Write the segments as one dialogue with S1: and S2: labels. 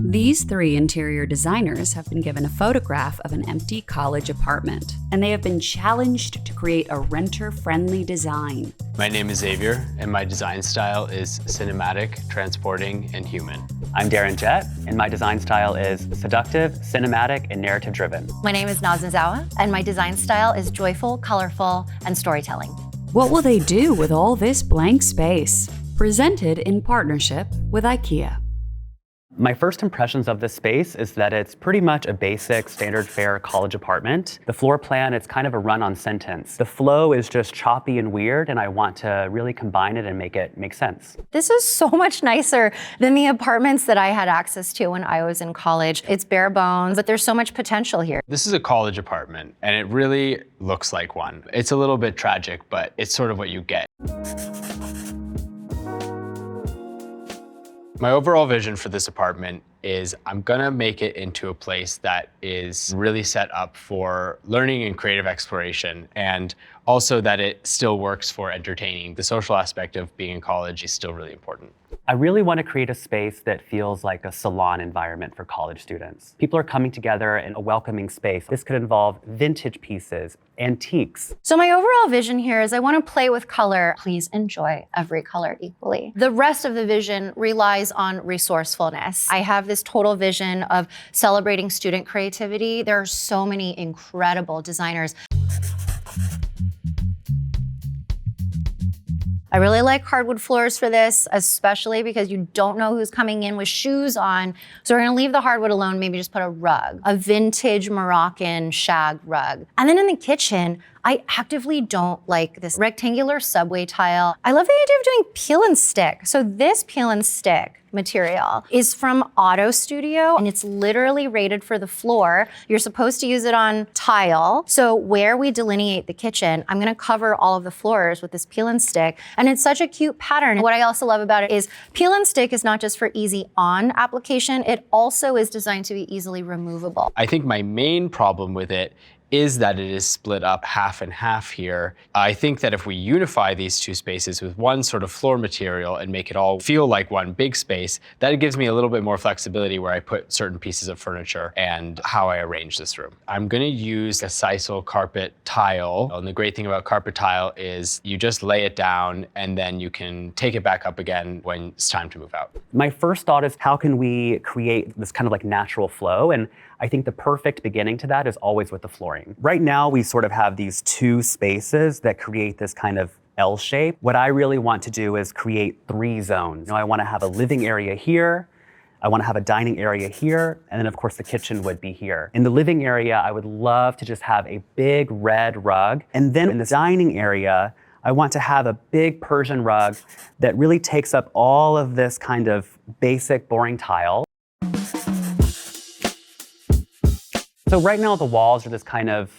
S1: These three interior designers have been given a photograph of an empty college apartment, and they have been challenged to create a renter-friendly design.
S2: My name is Xavier, and my design style is cinematic, transporting, and human.
S3: I'm Darren Jett, and my design style is seductive, cinematic, and narrative-driven.
S4: My name is Noz Nozawa, and my design style is joyful, colorful, and storytelling.
S1: What will they do with all this blank space? Presented in partnership with IKEA.
S3: My first impressions of this space is that it's pretty much a basic standard fare college apartment. The floor plan, it's kind of a run-on sentence. The flow is just choppy and weird, and I want to really combine it and make it make sense.
S4: This is so much nicer than the apartments that I had access to when I was in college. It's bare bones, but there's so much potential here.
S2: This is a college apartment, and it really looks like one. It's a little bit tragic, but it's sort of what you get. My overall vision for this apartment is I'm gonna make it into a place that is really set up for learning and creative exploration, and also that it still works for entertaining. The social aspect of being in college is still really important.
S3: I really want to create a space that feels like a salon environment for college students. People are coming together in a welcoming space. This could involve vintage pieces, antiques.
S4: So my overall vision here is I want to play with color. Please enjoy every color equally. The rest of the vision relies on resourcefulness. I have this total vision of celebrating student creativity. There are so many incredible designers. I really like hardwood floors for this, especially because you don't know who's coming in with shoes on. So we're gonna leave the hardwood alone, maybe just put a rug, a vintage Moroccan shag rug. And then in the kitchen, I actively don't like this rectangular subway tile. I love the idea of doing peel and stick. So this peel and stick material is from Auto Studio, and it's literally rated for the floor. You're supposed to use it on tile. So where we delineate the kitchen, I'm gonna cover all of the floors with this peel and stick, and it's such a cute pattern. What I also love about it is peel and stick is not just for easy on application, it also is designed to be easily removable.
S2: I think my main problem with it is that it is split up half and half here. I think that if we unify these two spaces with one sort of floor material and make it all feel like one big space, that gives me a little bit more flexibility where I put certain pieces of furniture and how I arrange this room. I'm gonna use a sisal carpet tile. And the great thing about carpet tile is you just lay it down and then you can take it back up again when it's time to move out.
S3: My first thought is how can we create this kind of like natural flow? And I think the perfect beginning to that is always with the flooring. Right now, we sort of have these two spaces that create this kind of L shape. What I really want to do is create 3 zones. I want to have a living area here, I want to have a dining area here, and then of course the kitchen would be here. In the living area, I would love to just have a big red rug. And then in the dining area, I want to have a big Persian rug that really takes up all of this kind of basic, boring tile. So right now the walls are this kind of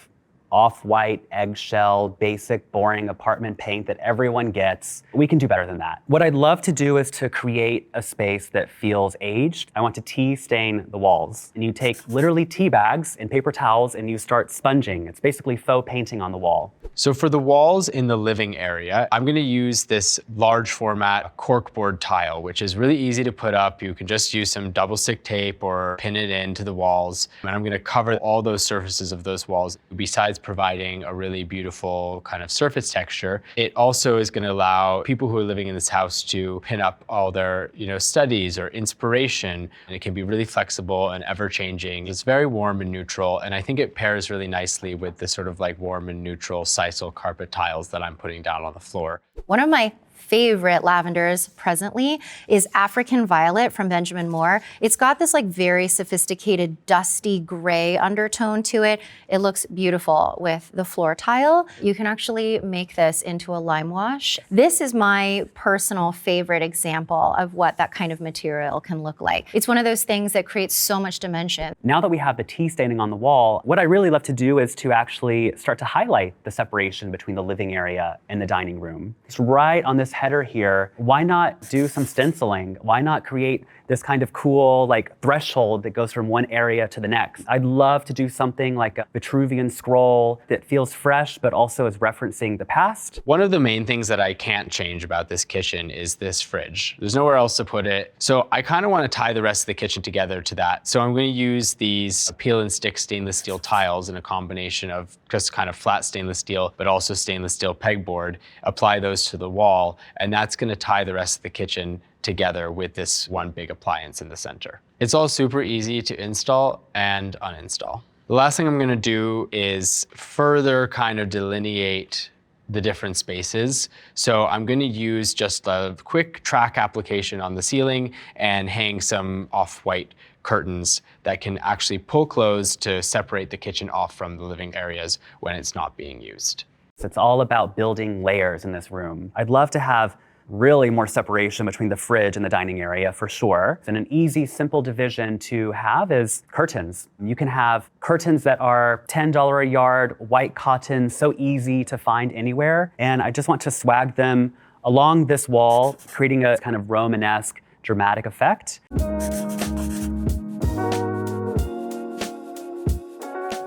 S3: off-white, eggshell, basic, boring apartment paint that everyone gets. We can do better than that. What I'd love to do is to create a space that feels aged. I want to tea stain the walls. And you take literally tea bags and paper towels and you start sponging. It's basically faux painting on the wall.
S2: So for the walls in the living area, I'm gonna use this large format corkboard tile, which is really easy to put up. You can just use some double stick tape or pin it into the walls. And I'm gonna cover all those surfaces of those walls. Besides providing a really beautiful kind of surface texture, it also is gonna allow people who are living in this house to pin up all their studies or inspiration. And it can be really flexible and ever-changing. It's very warm and neutral, and I think it pairs really nicely with the sort of like warm and neutral sisal carpet tiles that I'm putting down on the floor.
S4: One of my favorite lavenders presently is African Violet from Benjamin Moore. It's got this like very sophisticated dusty gray undertone to it. It looks beautiful with the floor tile. You can actually make this into a lime wash. This is my personal favorite example of what that kind of material can look like. It's one of those things that creates so much dimension.
S3: Now that we have the tea staining on the wall, what I really love to do is to actually start to highlight the separation between the living area and the dining room. It's right on this header here. Why not do some stenciling? Why not create this kind of cool like threshold that goes from one area to the next. I'd love to do something like a Vitruvian scroll that feels fresh, but also is referencing the past.
S2: One of the main things that I can't change about this kitchen is this fridge. There's nowhere else to put it. So I kind of want to tie the rest of the kitchen together to that. So I'm going to use these peel and stick stainless steel tiles in a combination of just kind of flat stainless steel, but also stainless steel pegboard, apply those to the wall, and that's going to tie the rest of the kitchen together with this one big appliance in the center. It's all super easy to install and uninstall. The last thing I'm going to do is further kind of delineate the different spaces. So I'm going to use just a quick track application on the ceiling and hang some off-white curtains that can actually pull closed to separate the kitchen off from the living areas when it's not being used.
S3: So it's all about building layers in this room. I'd love to have really more separation between the fridge and the dining area for sure. And an easy, simple division to have is curtains. You can have curtains that are $10 a yard, white cotton, so easy to find anywhere. And I just want to swag them along this wall, creating a kind of Romanesque dramatic effect.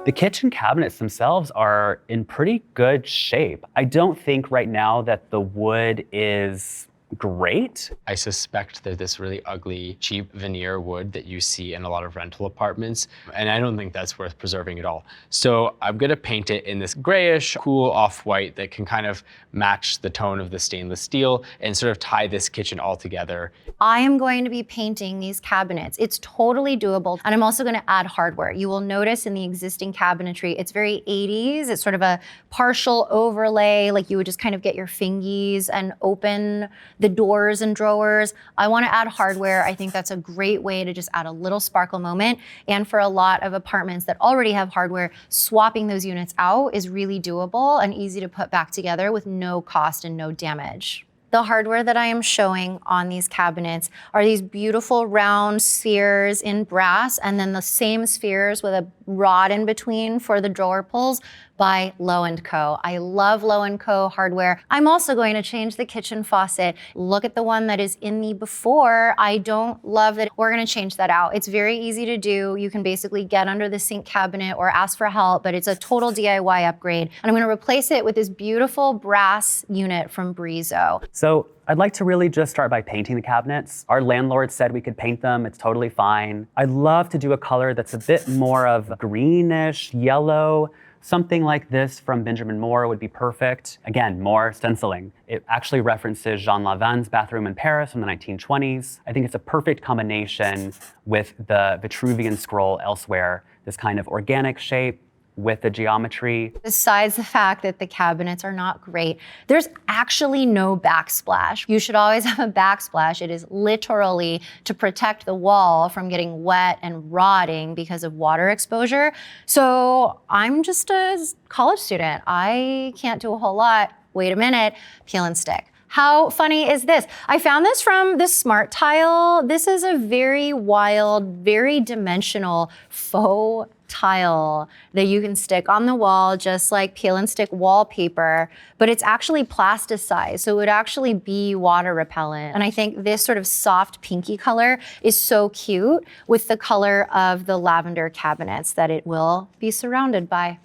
S3: The kitchen cabinets themselves are in pretty good shape. I don't think right now that the wood is great.
S2: I suspect that this really ugly, cheap veneer wood that you see in a lot of rental apartments, and I don't think that's worth preserving at all. So I'm gonna paint it in this grayish, cool off-white that can kind of match the tone of the stainless steel and sort of tie this kitchen all together.
S4: I am going to be painting these cabinets. It's totally doable. And I'm also gonna add hardware. You will notice in the existing cabinetry, it's very 80s. It's sort of a partial overlay, like you would just kind of get your fingies and open the doors and drawers. I want to add hardware. I think that's a great way to just add a little sparkle moment. And for a lot of apartments that already have hardware, swapping those units out is really doable and easy to put back together with no cost and no damage. The hardware that I am showing on these cabinets are these beautiful round spheres in brass, and then the same spheres with a rod in between for the drawer pulls by Low & Co. I love Low & Co. hardware. I'm also going to change the kitchen faucet. Look at the one that is in the before. I don't love that. We're gonna change that out. It's very easy to do. You can basically get under the sink cabinet or ask for help, but it's a total DIY upgrade. And I'm gonna replace it with this beautiful brass unit from Brizo.
S3: So I'd like to really just start by painting the cabinets. Our landlord said we could paint them. It's totally fine. I'd love to do a color that's a bit more of greenish, yellow. Something like this from Benjamin Moore would be perfect. Again, more stenciling. It actually references Jean Lavin's bathroom in Paris from the 1920s. I think it's a perfect combination with the Vitruvian scroll elsewhere, this kind of organic shape with the geometry.
S4: Besides the fact that the cabinets are not great, there's actually no backsplash. You should always have a backsplash. It is literally to protect the wall from getting wet and rotting because of water exposure. So I'm just a college student. I can't do a whole lot. Wait a minute, peel and stick. How funny is this? I found this from this Smart Tile. This is a very wild, very dimensional faux tile that you can stick on the wall just like peel and stick wallpaper, but it's actually plasticized, so it would actually be water repellent. And I think this sort of soft pinky color is so cute with the color of the lavender cabinets that it will be surrounded by.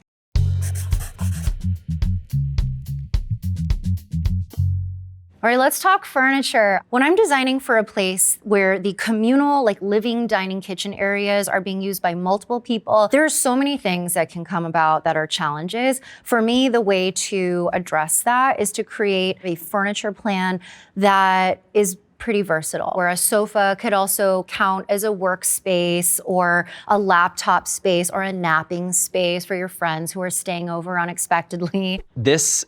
S4: All right, let's talk furniture. When I'm designing for a place where the communal, like living, dining, kitchen areas are being used by multiple people, there are so many things that can come about that are challenges. For me, the way to address that is to create a furniture plan that is pretty versatile, where a sofa could also count as a workspace or a laptop space or a napping space for your friends who are staying over unexpectedly.
S2: This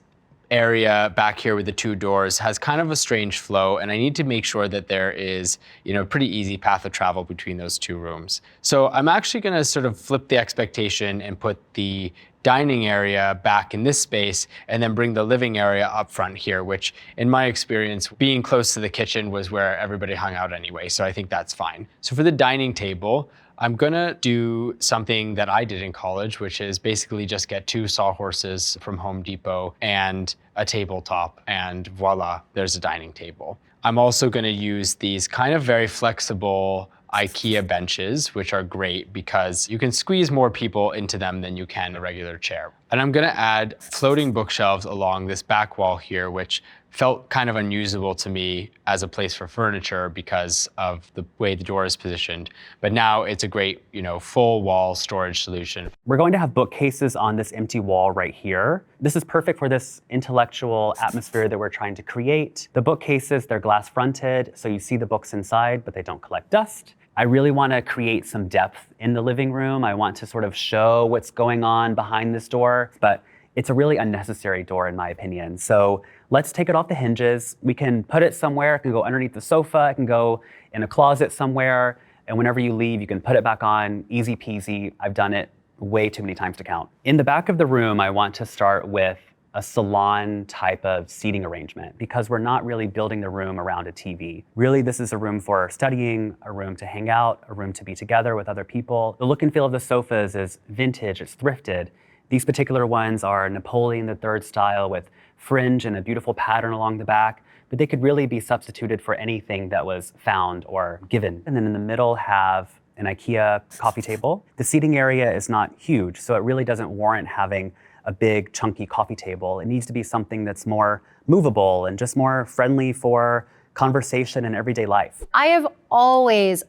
S2: area back here with the two doors has kind of a strange flow, and I need to make sure that there is, a pretty easy path of travel between those two rooms. So I'm actually gonna sort of flip the expectation and put the dining area back in this space and then bring the living area up front here, which in my experience, being close to the kitchen was where everybody hung out anyway, so I think that's fine. So for the dining table, I'm gonna do something that I did in college, which is basically just get 2 sawhorses from Home Depot and a tabletop, and voila, there's a dining table. I'm also going to use these kind of very flexible IKEA benches, which are great because you can squeeze more people into them than you can a regular chair. And I'm going to add floating bookshelves along this back wall here, which felt kind of unusable to me as a place for furniture because of the way the door is positioned. But now it's a great, full wall storage solution.
S3: We're going to have bookcases on this empty wall right here. This is perfect for this intellectual atmosphere that we're trying to create. The bookcases, they're glass fronted, so you see the books inside, but they don't collect dust. I really want to create some depth in the living room. I want to sort of show what's going on behind this door, but it's a really unnecessary door in my opinion. So let's take it off the hinges. We can put it somewhere. It can go underneath the sofa. It can go in a closet somewhere. And whenever you leave, you can put it back on, easy peasy. I've done it way too many times to count. In the back of the room, I want to start with a salon type of seating arrangement because we're not really building the room around a TV. Really, this is a room for studying, a room to hang out, a room to be together with other people. The look and feel of the sofas is vintage, it's thrifted. These particular ones are Napoleon III style with fringe and a beautiful pattern along the back, but they could really be substituted for anything that was found or given. And then in the middle have an IKEA coffee table. The seating area is not huge, so it really doesn't warrant having a big chunky coffee table. It needs to be something that's more movable and just more friendly for conversation in everyday life.
S4: I have always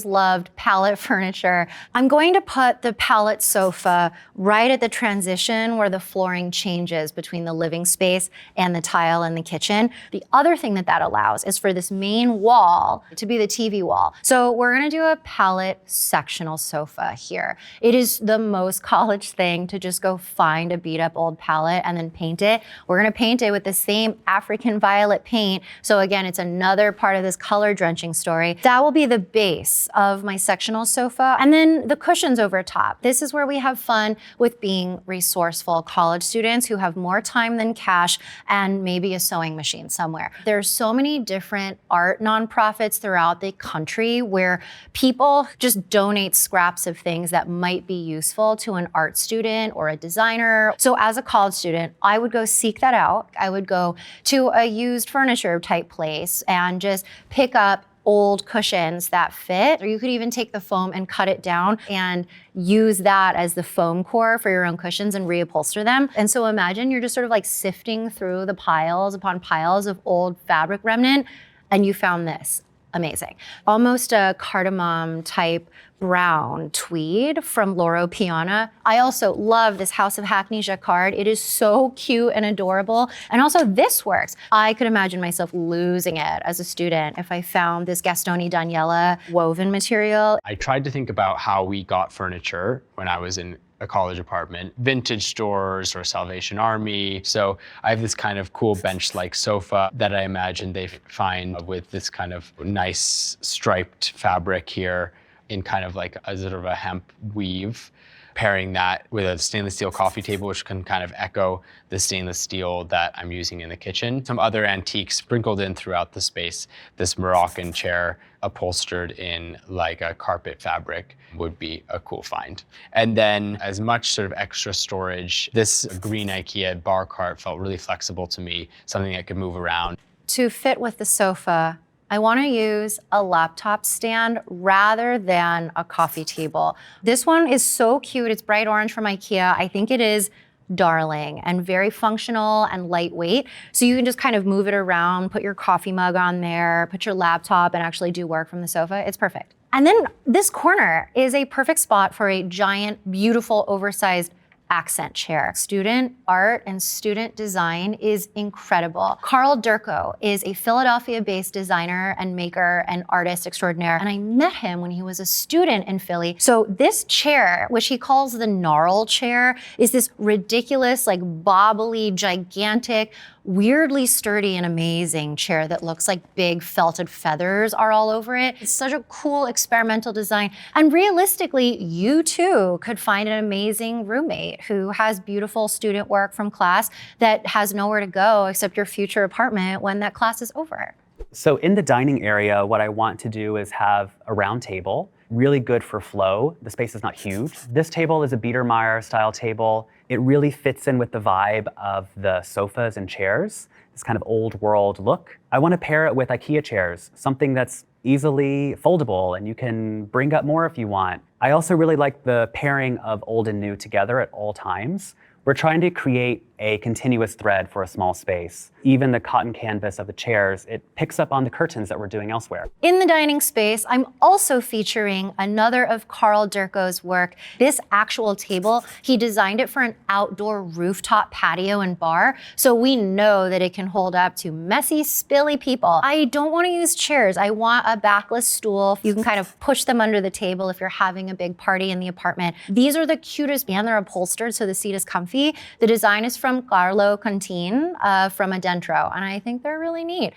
S4: loved pallet furniture. I'm going to put the pallet sofa right at the transition where the flooring changes between the living space and the tile in the kitchen. The other thing that allows is for this main wall to be the TV wall. So we're gonna do a pallet sectional sofa here. It is the most college thing to just go find a beat up old pallet and then paint it. We're gonna paint it with the same African violet paint. So again, it's another part of this color drenching story. That will be the base of my sectional sofa. And then the cushions over top. This is where we have fun with being resourceful college students who have more time than cash and maybe a sewing machine somewhere. There's so many different art nonprofits throughout the country where people just donate scraps of things that might be useful to an art student or a designer. So as a college student, I would go seek that out. I would go to a used furniture type place and just pick up old cushions that fit, or you could even take the foam and cut it down and use that as the foam core for your own cushions and reupholster them. And so imagine you're just sort of like sifting through the piles upon piles of old fabric remnant, and you found this. Amazing. Almost a cardamom type brown tweed from Loro Piana. I also love this House of Hackney jacquard. It is so cute and adorable. And also this works. I could imagine myself losing it as a student if I found this Gastoni Daniela woven material.
S2: I tried to think about how we got furniture when I was in a college apartment, vintage stores or Salvation Army. So I have this kind of cool bench-like sofa that I imagine they find with this kind of nice striped fabric here in kind of like a sort of a hemp weave. Pairing that with a stainless steel coffee table, which can kind of echo the stainless steel that I'm using in the kitchen. Some other antiques sprinkled in throughout the space. This Moroccan chair upholstered in like a carpet fabric would be a cool find. And then as much sort of extra storage, this green IKEA bar cart felt really flexible to me, something that could move around.
S4: To fit with the sofa, I want to use a laptop stand rather than a coffee table. This one is so cute. It's bright orange from IKEA. I think it is darling and very functional and lightweight. So you can just kind of move it around, put your coffee mug on there, put your laptop and actually do work from the sofa. It's perfect. And then this corner is a perfect spot for a giant, beautiful, oversized accent chair. Student art and student design is incredible. Carl Durko is a Philadelphia-based designer and maker and artist extraordinaire, and I met him when he was a student in Philly. So this chair, which he calls the gnarl chair, is this ridiculous, like bobbly, gigantic, weirdly sturdy and amazing chair that looks like big felted feathers are all over it. It's such a cool experimental design. And realistically, you too could find an amazing roommate who has beautiful student work from class that has nowhere to go except your future apartment when that class is over.
S3: So in the dining area, what I want to do is have a round table. really good for flow. The space is not huge. This table is a Biedermeier style table. It really fits in with the vibe of the sofas and chairs, this kind of old world look. I want to pair it with IKEA chairs, something that's easily foldable and you can bring up more if you want. I also really like the pairing of old and new together at all times. We're trying to create a continuous thread for a small space. Even the cotton canvas of the chairs, it picks up on the curtains that we're doing elsewhere.
S4: In the dining space, I'm also featuring another of Carl Durko's work. This actual table, he designed it for an outdoor rooftop patio and bar, so we know that it can hold up to messy, spilly people. I don't want to use chairs. I want a backless stool. You can kind of push them under the table if you're having a big party in the apartment. These are the cutest, and they're upholstered, so the seat is comfy. The design is from Carlo Contini from Adentro, and I think they're really neat.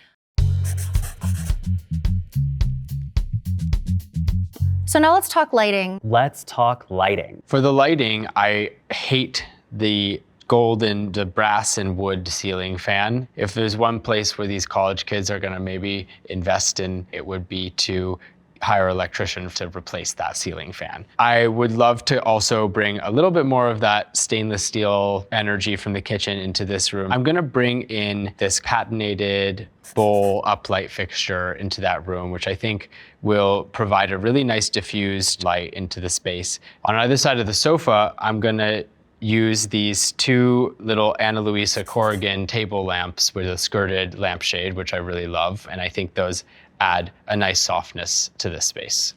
S4: So now let's talk lighting.
S3: Let's talk lighting.
S2: For the lighting, I hate the gold and the brass and wood ceiling fan. If there's one place where these college kids are gonna maybe invest in, it would be to hire an electrician to replace that ceiling fan. I would love to also bring a little bit more of that stainless steel energy from the kitchen into this room. I'm gonna bring in this patinated bowl uplight fixture into that room, which I think will provide a really nice diffused light into the space. On either side of the sofa, I'm gonna use these two little Ana Luisa Corrigan table lamps with a skirted lampshade, which I really love. And I think those add a nice softness to this space.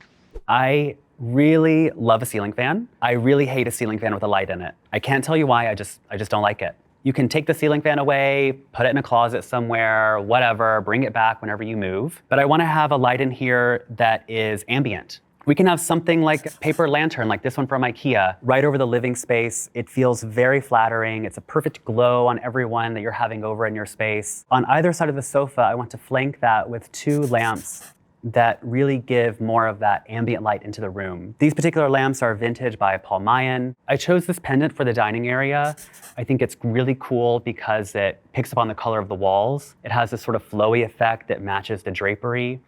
S3: I really love a ceiling fan. I really hate a ceiling fan with a light in it. I can't tell you why, I just don't like it. You can take the ceiling fan away, put it in a closet somewhere, whatever, bring it back whenever you move. But I want to have a light in here that is ambient. We can have something like a paper lantern, like this one from IKEA, right over the living space. It feels very flattering. It's a perfect glow on everyone that you're having over in your space. On either side of the sofa, I want to flank that with two lamps that really give more of that ambient light into the room. These particular lamps are vintage by Paul Mayen. I chose this pendant for the dining area. I think it's really cool because it picks up on the color of the walls. It has this sort of flowy effect that matches the drapery.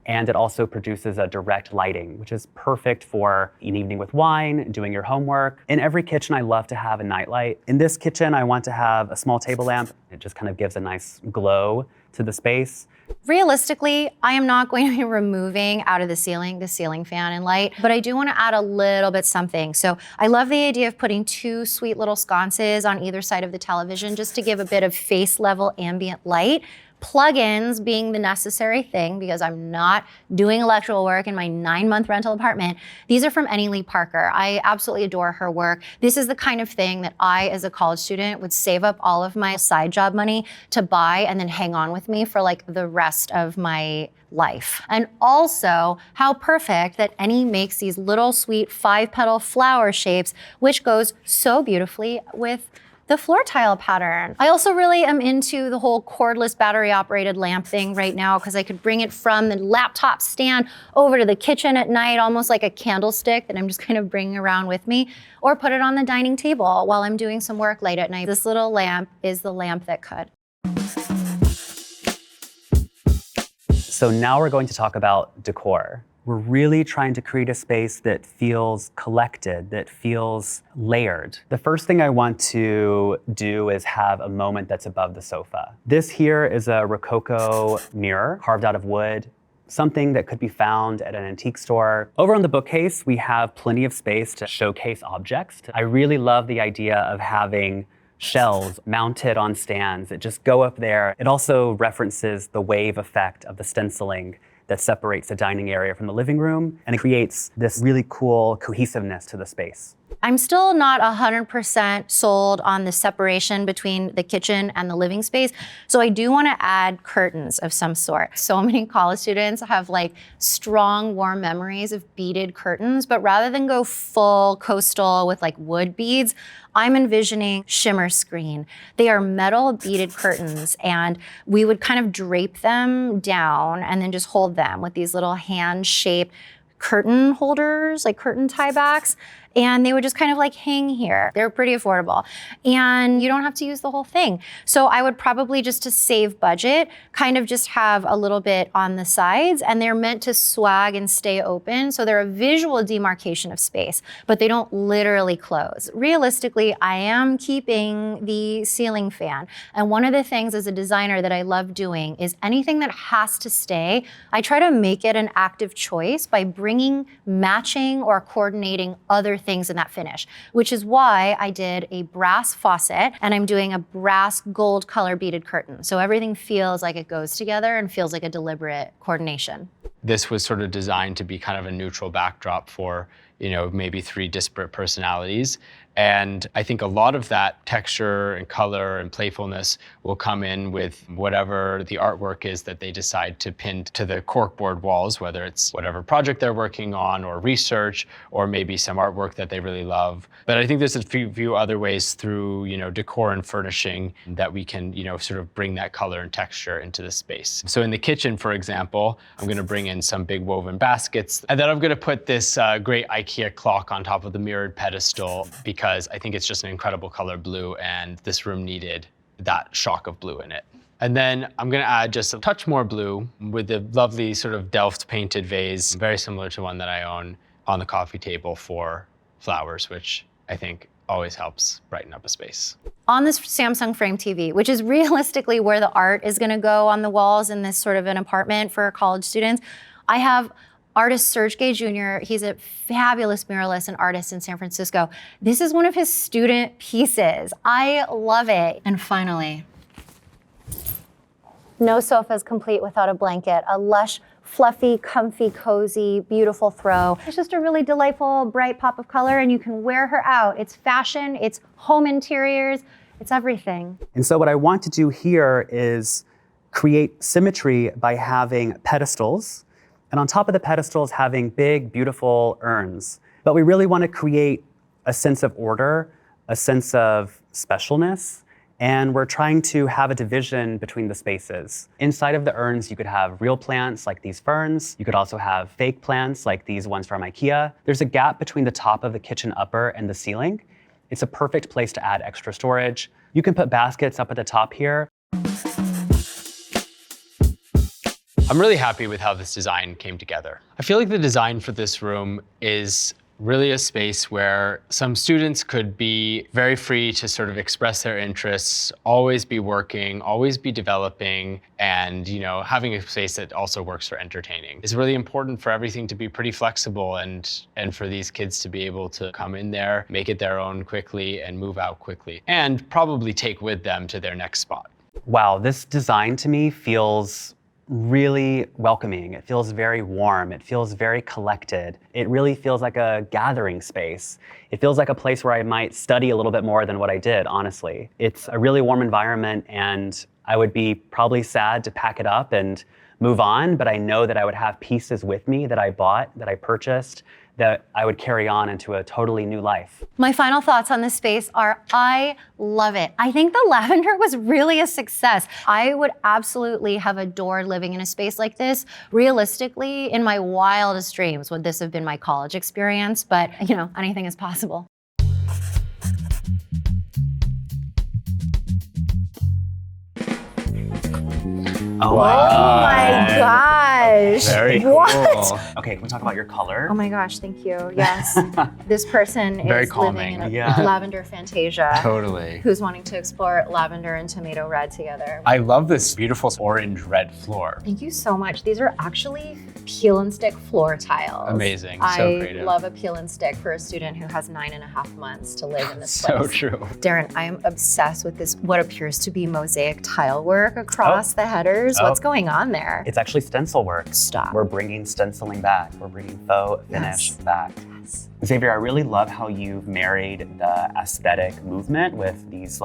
S3: And it also produces a direct lighting, which is perfect for an evening with wine, doing your homework. In every kitchen, I love to have a nightlight. In this kitchen, I want to have a small table lamp. It just kind of gives a nice glow to the space.
S4: Realistically, I am not going to be removing out of the ceiling fan and light, but I do want to add a little bit something. So I love the idea of putting two sweet little sconces on either side of the television just to give a bit of face level ambient light. Plugins being the necessary thing because I'm not doing electrical work in my 9-month rental apartment. These are from Annie Lee Parker. I absolutely adore her work. This is the kind of thing that I, as a college student, would save up all of my side job money to buy and then hang on with me for like the rest of my life. And also how perfect that Annie makes these little sweet 5-petal flower shapes, which goes so beautifully with the floor tile pattern. I also really am into the whole cordless battery operated lamp thing right now because I could bring it from the laptop stand over to the kitchen at night, almost like a candlestick that I'm just kind of bringing around with me, or put it on the dining table while I'm doing some work late at night. This little lamp is the lamp that could.
S3: So now we're going to talk about decor. We're really trying to create a space that feels collected, that feels layered. The first thing I want to do is have a moment that's above the sofa. This here is a Rococo mirror carved out of wood, something that could be found at an antique store. Over on the bookcase, we have plenty of space to showcase objects. I really love the idea of having shelves mounted on stands that just go up there. It also references the wave effect of the stenciling that separates the dining area from the living room, and it creates this really cool cohesiveness to the space.
S4: I'm still not 100% sold on the separation between the kitchen and the living space, so I do want to add curtains of some sort. So many college students have like strong, warm memories of beaded curtains, but rather than go full coastal with like wood beads, I'm envisioning shimmer screen. They are metal beaded curtains, and we would kind of drape them down and then just hold them with these little hand-shaped curtain holders, like curtain tie backs, and they would just kind of like hang here. They're pretty affordable. And you don't have to use the whole thing. So I would probably, just to save budget, kind of just have a little bit on the sides, and they're meant to swag and stay open. So they're a visual demarcation of space, but they don't literally close. Realistically, I am keeping the ceiling fan. And one of the things as a designer that I love doing is anything that has to stay, I try to make it an active choice by bringing matching or coordinating other things in that finish, which is why I did a brass faucet and I'm doing a brass gold color beaded curtain. So everything feels like it goes together and feels like a deliberate coordination.
S2: This was sort of designed to be kind of a neutral backdrop for, maybe 3 disparate personalities. And I think a lot of that texture and color and playfulness will come in with whatever the artwork is that they decide to pin to the corkboard walls, whether it's whatever project they're working on or research, or maybe some artwork that they really love. But I think there's a few other ways through, decor and furnishing that we can, sort of bring that color and texture into the space. So in the kitchen, for example, I'm gonna bring in some big woven baskets, and then I'm gonna put this great IKEA clock on top of the mirrored pedestal, because I think it's just an incredible color blue, and this room needed that shock of blue in it. And then I'm gonna add just a touch more blue with the lovely sort of Delft painted vase, very similar to one that I own, on the coffee table for flowers, which I think always helps brighten up a space.
S4: On this Samsung frame TV, which is realistically where the art is gonna go on the walls in this sort of an apartment for college students, I have artist Serge Gay Jr., he's a fabulous muralist and artist in San Francisco. This is one of his student pieces. I love it. And finally, no sofa is complete without a blanket. A lush, fluffy, comfy, cozy, beautiful throw. It's just a really delightful, bright pop of color, and you can wear her out. It's fashion, it's home interiors, it's everything.
S3: And so what I want to do here is create symmetry by having pedestals, and on top of the pedestals having big, beautiful urns. But we really want to create a sense of order, a sense of specialness, and we're trying to have a division between the spaces. Inside of the urns, you could have real plants like these ferns. You could also have fake plants like these ones from IKEA. There's a gap between the top of the kitchen upper and the ceiling. It's a perfect place to add extra storage. You can put baskets up at the top here.
S2: I'm really happy with how this design came together. I feel like the design for this room is really a space where some students could be very free to sort of express their interests, always be working, always be developing, and having a space that also works for entertaining. It's really important for everything to be pretty flexible and for these kids to be able to come in there, make it their own quickly, and move out quickly, and probably take with them to their next spot.
S3: Wow, this design to me feels really welcoming. It feels very warm. It feels very collected. It really feels like a gathering space. It feels like a place where I might study a little bit more than what I did, honestly. It's a really warm environment, and I would be probably sad to pack it up and move on, but I know that I would have pieces with me that I bought, that I purchased, that I would carry on into a totally new life.
S4: My final thoughts on this space are, I love it. I think the lavender was really a success. I would absolutely have adored living in a space like this. Realistically, in my wildest dreams, would this have been my college experience? But anything is possible.
S3: Oh
S4: my gosh.
S3: Very
S4: What?
S3: cool. Okay, can we talk about your color?
S4: Oh my gosh, thank you. Yes. This person
S2: Very
S4: is
S2: calming.
S4: living in a lavender fantasia.
S2: Totally.
S4: Who's wanting to explore lavender and tomato red together.
S2: I love this beautiful orange-red floor.
S4: Thank you so much. These are actually peel and stick floor tiles.
S2: Amazing, so creative.
S4: I love a peel and stick for a student who has 9.5 months to live in this
S2: So
S4: place.
S2: true.
S4: Darren, I am obsessed with this, what appears to be mosaic tile work across the headers. What's going on there?
S3: It's actually stencil work.
S4: Stop.
S3: We're bringing stenciling back. We're bringing faux finish back.
S4: Yes.
S3: Xavier, I really love how you've married the aesthetic movement with these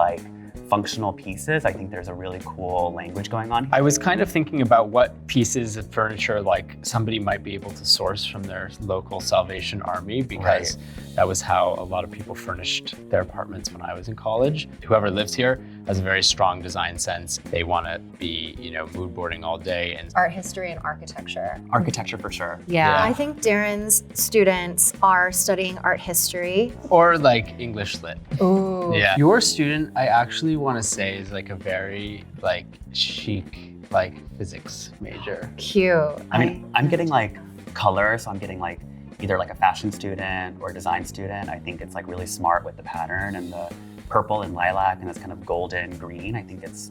S3: functional pieces. I think there's a really cool language going on here.
S2: I was kind of thinking about what pieces of furniture somebody might be able to source from their local Salvation Army, because that was how a lot of people furnished their apartments when I was in college. Whoever lives here has a very strong design sense. They want to be, mood boarding all day. And
S4: Art history and architecture.
S3: Architecture for sure.
S2: Yeah.
S4: I think Darren's students are studying art history.
S2: Or like English lit.
S4: Ooh.
S2: Yeah. Your student, I actually want to say, is like a very like chic, like physics major.
S4: Cute.
S3: I mean, I'm getting like color, so I'm getting like either like a fashion student or a design student. I think it's like really smart with the pattern and the purple and lilac and this kind of golden green. I think it's,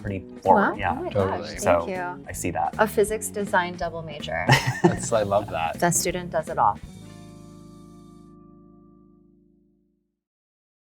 S3: pretty forward.
S4: Wow.
S3: Yeah.
S4: Oh my
S2: Totally.
S4: gosh,
S3: So
S4: thank you.
S3: I see that.
S4: A physics design double major.
S2: I love that.
S4: The student does it all.